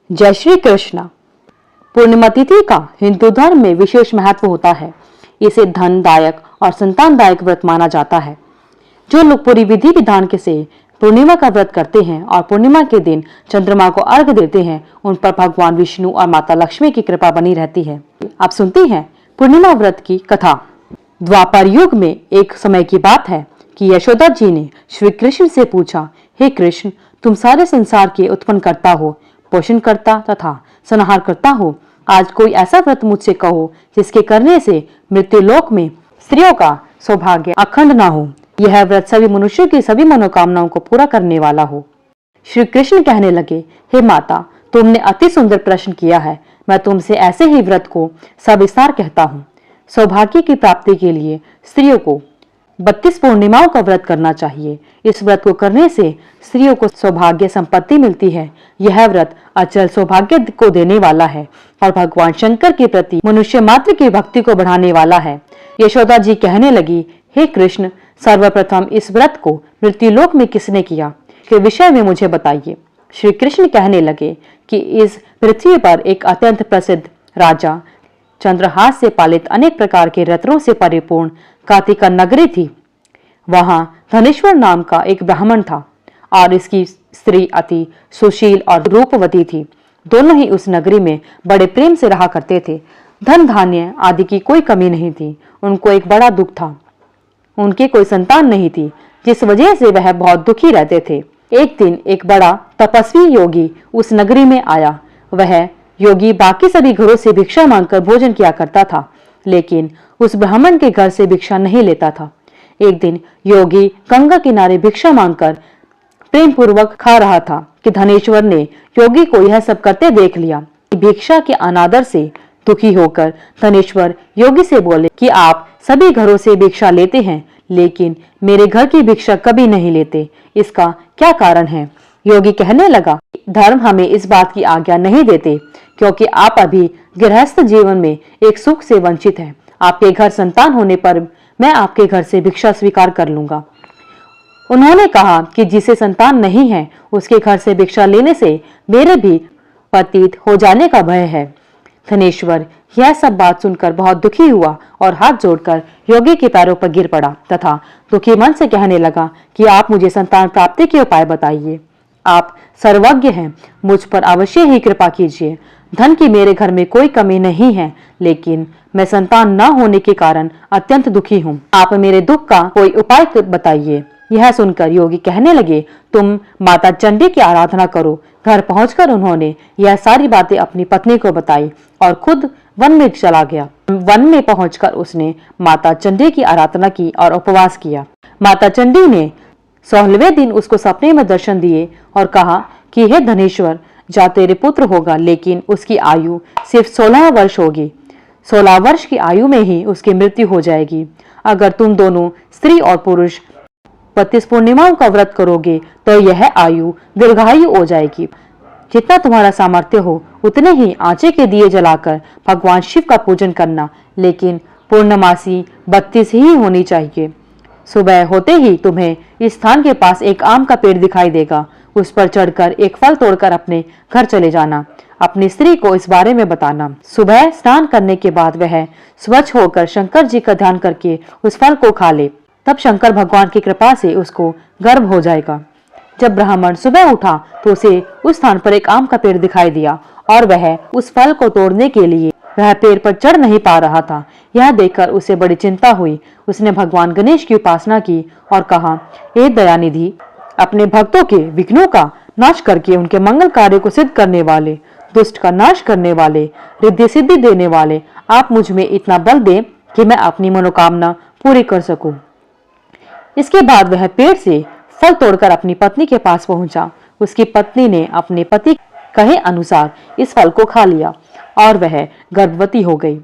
जय श्री कृष्ण। पूर्णिमा तिथि का हिंदू धर्म में विशेष महत्व होता है। इसे धनदायक और संतानदायक व्रत माना जाता है। जो लोग पूरी विधि विधान के से पूर्णिमा का व्रत करते हैं और पूर्णिमा के दिन चंद्रमा को अर्घ देते हैं, उन पर भगवान विष्णु और माता लक्ष्मी की कृपा बनी रहती है। आप सुनते हैं पूर्णिमा व्रत की कथा। द्वापर युग में एक समय की बात है कि यशोदा जी ने श्री कृष्ण से पूछा, हे कृष्ण, तुम सारे संसार के उत्पन्न करता हो, पोषण करता तथा संहार करता हो। आज कोई ऐसा व्रत मुझसे कहो जिसके करने से मृत्यु लोक में स्त्रियों का सौभाग्य अखंड ना हो। यह व्रत सभी मनुष्यों की सभी मनोकामनाओं को पूरा करने वाला हो। श्री कृष्ण कहने लगे, हे माता, तुमने अति सुंदर प्रश्न किया है। मैं तुमसे ऐसे ही व्रत को सविस्तार कहता हूँ। सौभाग्य की प्राप्ति के लिए स्त्रियों को 32 पूर्णिमाओं का व्रत करना चाहिए। इस व्रत को करने से स्त्रियों को सौभाग्य संपत्ति मिलती है। यह व्रत अचल सौभाग्य को देने वाला है और भगवान शंकर के प्रति मनुष्य मात्र की भक्ति को बढ़ाने वाला है। यशोदा जी कहने लगी, हे कृष्ण, सर्वप्रथम इस व्रत को मृत्युलोक में किसने किया के विषय में मुझे बताइए। श्री कृष्ण कहने लगे कि इस पृथ्वी पर एक अत्यंत प्रसिद्ध राजा, चंद्रहास से पालित अनेक प्रकार के रत्नों से परिपूर्ण कार्तिका नगरी थी। वहां धनेश्वर नाम का एक ब्राह्मण था और इसकी स्त्री अति सुशील और रूपवती थी। दोनों ही उस नगरी में बड़े प्रेम से रहा करते थे। धन धान्य आदि की कोई कमी नहीं थी। उनको एक बड़ा दुख था, उनके कोई संतान नहीं थी, जिस वजह से वह बहुत दुखी रहते थे। एक दिन एक बड़ा तपस्वी योगी उस नगरी में आया। वह योगी बाकी सभी घरों से भिक्षा मांगकर भोजन किया करता था, लेकिन उस ब्राह्मण के घर से भिक्षा नहीं लेता था। एक दिन योगी गंगा किनारे भिक्षा मांगकर प्रेम पूर्वक खा रहा था कि धनेश्वर ने योगी को यह सब करते देख लिया। भिक्षा के अनादर से दुखी होकर धनेश्वर योगी से बोले कि आप सभी घरों से भिक्षा लेते हैं, लेकिन मेरे घर की भिक्षा कभी नहीं लेते। इसका क्या कारण है? योगी कहने लगा, धर्म हमें इस बात की आज्ञा नहीं देते, क्योंकि आप अभी गृहस्थ जीवन में एक सुख से वंचित हैं। आपके घर संतान होने पर मैं आपके घर से भिक्षा स्वीकार कर लूंगा। उन्होंने कहा कि जिसे संतान नहीं है उसके घर से भिक्षा लेने से मेरे भी पतित हो जाने का भय है। धनेश्वर यह सब बात सुनकर बहुत दुखी हुआ और हाथ जोड़कर योगी के पैरों पर गिर पड़ा तथा दुखी मन से कहने लगा कि आप मुझे संतान प्राप्ति के उपाय बताइए। आप सर्वज्ञ हैं, मुझ पर अवश्य ही कृपा कीजिए। धन की मेरे घर में कोई कमी नहीं है, लेकिन मैं संतान न होने के कारण अत्यंत दुखी हूँ। आप मेरे दुख का कोई उपाय बताइए। यह सुनकर योगी कहने लगे, तुम माता चंडी की आराधना करो। घर पहुंचकर उन्होंने यह सारी बातें अपनी पत्नी को बताई और खुद वन में चला गया। वन में पहुंचकर उसने माता चंडी की आराधना की और उपवास किया। माता चंडी ने 16वें दिन उसको सपने में दर्शन दिए और कहा कि हे धनेश्वर, जा तेरे पुत्र होगा, लेकिन उसकी आयु सिर्फ 16 वर्ष होगी। 16 वर्ष की आयु में ही उसकी मृत्यु हो जाएगी। अगर तुम दोनों स्त्री और पुरुष 32 पूर्णिमाओं का व्रत करोगे तो यह आयु दीर्घायु हो जाएगी। जितना तुम्हारा सामर्थ्य हो उतने ही आंचे के दिए जलाकर भगवान शिव का पूजन करना, लेकिन पूर्णमासी 32 ही होनी चाहिए। सुबह होते ही तुम्हें इस स्थान के पास एक आम का पेड़ दिखाई देगा। उस पर चढ़कर एक फल तोड़कर अपने घर चले जाना। अपनी स्त्री को इस बारे में बताना। सुबह स्नान करने के बाद वह स्वच्छ होकर शंकर जी का ध्यान करके उस फल को खा ले। तब शंकर भगवान की कृपा से उसको गर्भ हो जाएगा। जब ब्राह्मण सुबह उठा तो उसे उस स्थान पर एक आम का पेड़ दिखाई दिया और वह उस फल को तोड़ने के लिए वह पेड़ पर चढ़ नहीं पा रहा था। यह देखकर उसे बड़ी चिंता हुई। उसने भगवान गणेश की उपासना की और कहा, हे दयानिधि, अपने भक्तों के विघ्नों का नाश करके उनके मंगल कार्य को सिद्ध करने वाले, दुष्ट का नाश करने वाले, रिद्धि सिद्धि देने वाले, आप मुझ में इतना बल दें कि मैं अपनी मनोकामना पूरी कर सकूं। इसके बाद वह पेड़ से फल तोड़कर अपनी पत्नी के पास पहुंचा। उसकी पत्नी ने अपने पति कहे अनुसार इस फल को खा लिया और वह गर्भवती हो गई।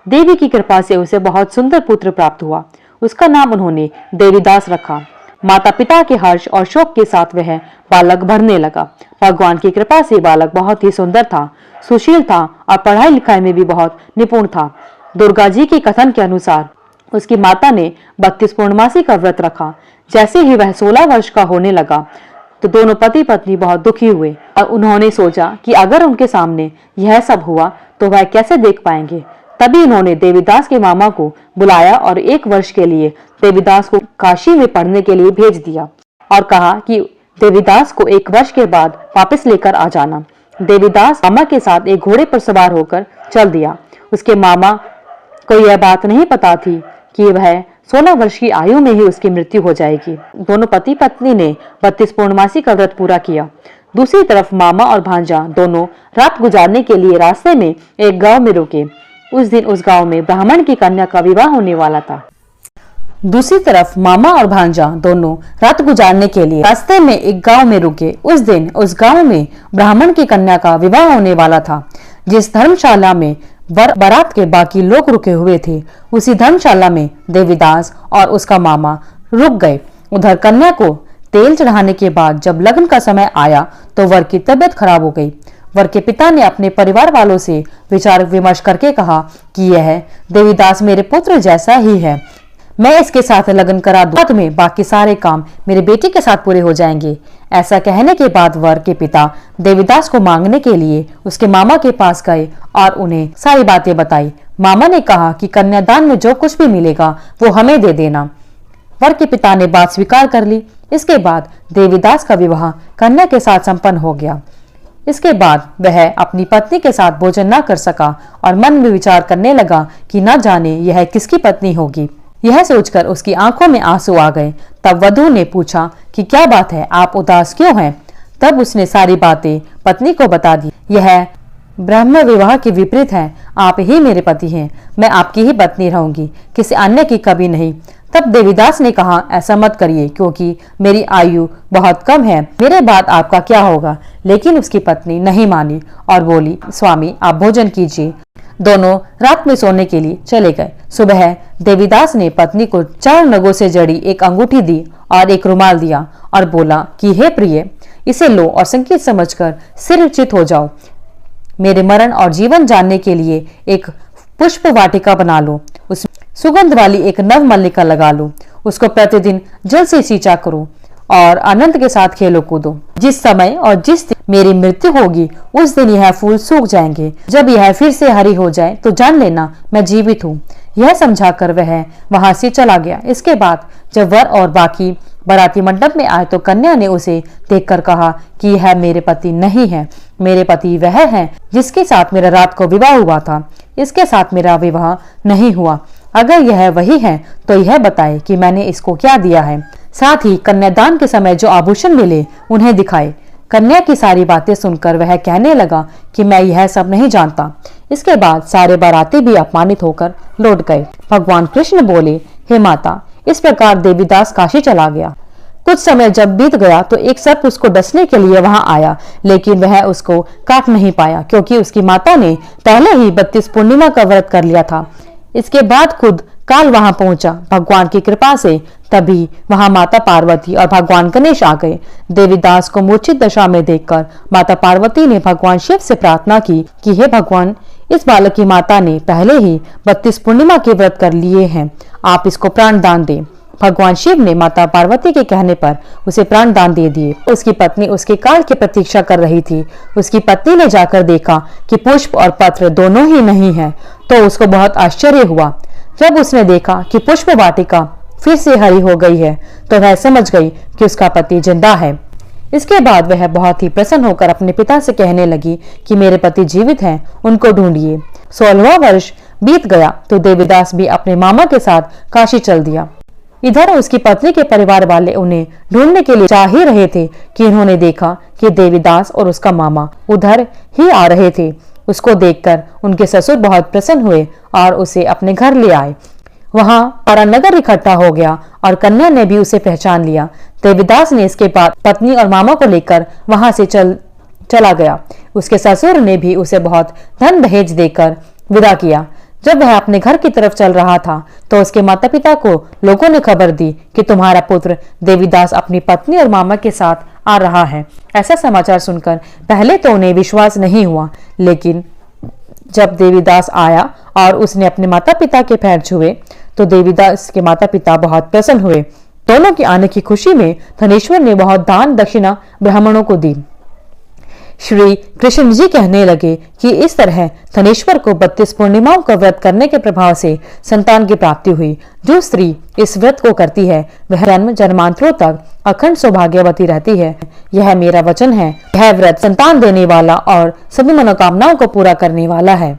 देवी की कृपा से उसे बहुत सुंदर पुत्र प्राप्त हुआ। उसका नाम उन्होंने देवीदास रखा। माता पिता के हर्ष और शोक के साथ वह बालक बढ़ने लगा। भगवान की कृपा से बालक बहुत ही सुंदर था, सुशील था और पढ़ाई लिखाई में भी बहुत निपुण था। दुर्गा जी के कथन के अनुसार उसकी माता ने 32 पूर्णमासी का व्रत रखा। जैसे ही वह 16 वर्ष का होने लगा, तो दोनों पति पत्नी बहुत दुखी हुए और उन्होंने सोचा कि अगर उनके सामने यह सब हुआ तो वह कैसे देख पाएंगे। तभी उन्होंने देवीदास के मामा को बुलाया और 1 वर्ष के लिए देवीदास को काशी में पढ़ने के लिए भेज दिया और कहा कि देवीदास को 1 वर्ष के बाद वापस लेकर आ जाना। देवीदास मामा के साथ एक घोड़े पर सवार होकर चल दिया। उसके मामा को यह बात नहीं पता थी कि वह 16 वर्ष की आयु में ही उसकी मृत्यु हो जाएगी। दोनों पति पत्नी ने 32 पूर्णमासी का व्रत पूरा किया। दूसरी तरफ मामा और भांजा दोनों रात गुजारने के लिए रास्ते में एक गांव में रुके। उस दिन उस गांव में ब्राह्मण की कन्या का विवाह होने वाला था। दूसरी तरफ मामा और भांजा दोनों रात गुजारने के लिए रास्ते में एक गांव में रुके। उस दिन उस गांव में ब्राह्मण की कन्या का विवाह होने वाला था। जिस धर्मशाला में बारात के बाकी लोग रुके हुए थे, उसी धर्मशाला में देवीदास और उसका मामा रुक गए। उधर कन्या को तेल चढ़ाने के बाद जब लगन का समय आया तो वर की तबीयत खराब हो गई। वर के पिता ने अपने परिवार वालों से विचार विमर्श करके कहा कि यह देवीदास मेरे पुत्र जैसा ही है, मैं इसके साथ लगन करा दूं, बाद में बाकी सारे काम मेरे बेटे के साथ पूरे हो जाएंगे। ऐसा कहने के बाद वर के पिता देवीदास को मांगने के लिए उसके मामा के पास गए और उन्हें सारी बातें बताई। मामा ने कहा कि कन्यादान में जो कुछ भी मिलेगा वो हमें दे देना। वर के पिता ने बात स्वीकार कर ली। इसके बाद देवीदास का विवाह कन्या के साथ संपन्न हो गया। इसके बाद वह अपनी पत्नी के साथ भोजन न कर सका और मन में विचार करने लगा कि न जाने यह किसकी पत्नी होगी। यह सोचकर उसकी आंखों में आंसू आ गए। तब वधू ने पूछा कि क्या बात है, आप उदास क्यों हैं? तब उसने सारी बातें पत्नी को बता दी। यह ब्रह्म विवाह के विपरीत है। आप ही मेरे पति हैं, मैं आपकी ही पत्नी रहूंगी, किसी अन्य की कभी नहीं। तब देवीदास ने कहा, ऐसा मत करिए क्योंकि मेरी आयु बहुत कम है, मेरे बाद आपका क्या होगा? लेकिन उसकी पत्नी नहीं मानी और बोली, स्वामी आप भोजन कीजिए। दोनों रात में सोने के लिए चले गए। सुबह देवीदास ने पत्नी को 4 नगों से जड़ी एक अंगूठी दी और एक रुमाल दिया और बोला कि हे प्रिय, इसे लो और संकेत समझकर सिर चित हो जाओ। मेरे मरण और जीवन जानने के लिए एक पुष्प वाटिका बना लो, उस सुगंध वाली एक नव मल्लिका लगा लो, उसको प्रतिदिन जल से सींचा करो और आनंद के साथ खेलो कूदो। जिस समय और जिस दिन मेरी मृत्यु होगी उस दिन यह फूल सूख जाएंगे। जब यह फिर से हरी हो जाए तो जान लेना मैं जीवित हूँ। यह समझाकर वह वहां से चला गया। इसके बाद जब वर और बाकी बाराती मंडप में आए तो कन्या ने उसे देखकर कहा कि यह मेरे पति नहीं है, मेरे पति वह है जिसके साथ मेरा रात को विवाह हुआ था, इसके साथ मेरा विवाह नहीं हुआ। अगर यह वही है तो यह बताए कि मैंने इसको क्या दिया है, साथ ही कन्यादान के समय जो आभूषण मिले उन्हें दिखाए। कन्या की सारी बातें सुनकर वह कहने लगा कि मैं यह सब नहीं जानता। इसके बाद सारे बाराती भी अपमानित होकर लौट गए। भगवान कृष्ण बोले, हे माता, इस प्रकार देवीदास काशी चला गया। कुछ समय जब बीत गया तो एक सर्प उसको डसने के लिए वहां आया, लेकिन वह उसको काट नहीं पाया क्योंकि उसकी माता ने पहले ही 32 पूर्णिमा का व्रत कर लिया था। इसके बाद खुद काल वहां पहुंचा। भगवान की कृपा से तभी वहां माता पार्वती और भगवान गणेश आ गए। देवीदास को मूर्छित दशा में देखकर माता पार्वती ने भगवान शिव से प्रार्थना की कि हे भगवान, इस बालक की माता ने पहले ही 32 पूर्णिमा के व्रत कर लिए हैं, आप इसको प्राण दान दें। भगवान शिव ने माता पार्वती के कहने पर उसे प्राण दान दे दिए। उसकी पत्नी उसके काल की प्रतीक्षा कर रही थी। उसकी पत्नी ने जाकर देखा कि पुष्प और पत्र दोनों ही नहीं है, तो उसको बहुत आश्चर्य हुआ। जब उसने देखा कि पुष्प वाटिका फिर से हरी हो गई है तो वह समझ गई कि उसका पति जिंदा है। इसके बाद वह बहुत ही प्रसन्न होकर अपने पिता से कहने लगी कि मेरे पति जीवित हैं, उनको ढूंढिए। 16वां वर्ष बीत गया तो देवीदास भी अपने मामा के साथ काशी चल दिया। इधर उसकी पत्नी के परिवार वाले उन्हें ढूंढने के लिए जा ही रहे थे कि उन्होंने देखा कि देवीदास और उसका मामा उधर ही आ रहे थे। उसको देखकर उनके ससुर बहुत प्रसन्न हुए और उसे अपने घर ले आए। वहां सारा नगर इकट्ठा हो गया और कन्या ने भी उसे पहचान लिया। देवीदास ने इसके बाद पत्नी और मामा को लेकर वहां से चला गया। उसके ससुर ने भी उसे बहुत धन दहेज देकर विदा किया। जब वह अपने घर की तरफ चल रहा था तो उसके माता पिता को लोगों ने खबर दी कि तुम्हारा पुत्र देवीदास अपनी पत्नी और मामा के साथ आ रहा है। ऐसा समाचार सुनकर पहले तो उन्हें विश्वास नहीं हुआ, लेकिन जब देवीदास आया और उसने अपने माता पिता के पैर छुए तो देवीदास के माता पिता बहुत प्रसन्न हुए। दोनों के आने की खुशी में धनेश्वर ने बहुत दान दक्षिणा ब्राह्मणों को दी। श्री कृष्ण जी कहने लगे कि इस तरह धनेश्वर को 32 पूर्णिमाओं का व्रत करने के प्रभाव से संतान की प्राप्ति हुई। जो स्त्री इस व्रत को करती है वह जन्म जन्मांतरों तक अखंड सौभाग्यवती रहती है। यह मेरा वचन है। यह व्रत संतान देने वाला और सभी मनोकामनाओं को पूरा करने वाला है।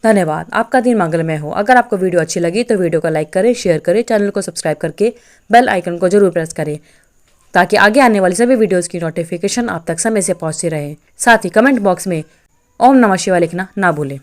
धन्यवाद। आपका दिन मंगलमय हो। अगर आपको वीडियो अच्छी लगी तो वीडियो को लाइक करें, शेयर करें, चैनल को सब्सक्राइब करके बेल आइकन को जरूर प्रेस करें ताकि आगे आने वाली सभी वीडियोस की नोटिफिकेशन आप तक समय से पहुंचती रहे। साथ ही कमेंट बॉक्स में ओम नमः शिवाय लिखना ना भूलें।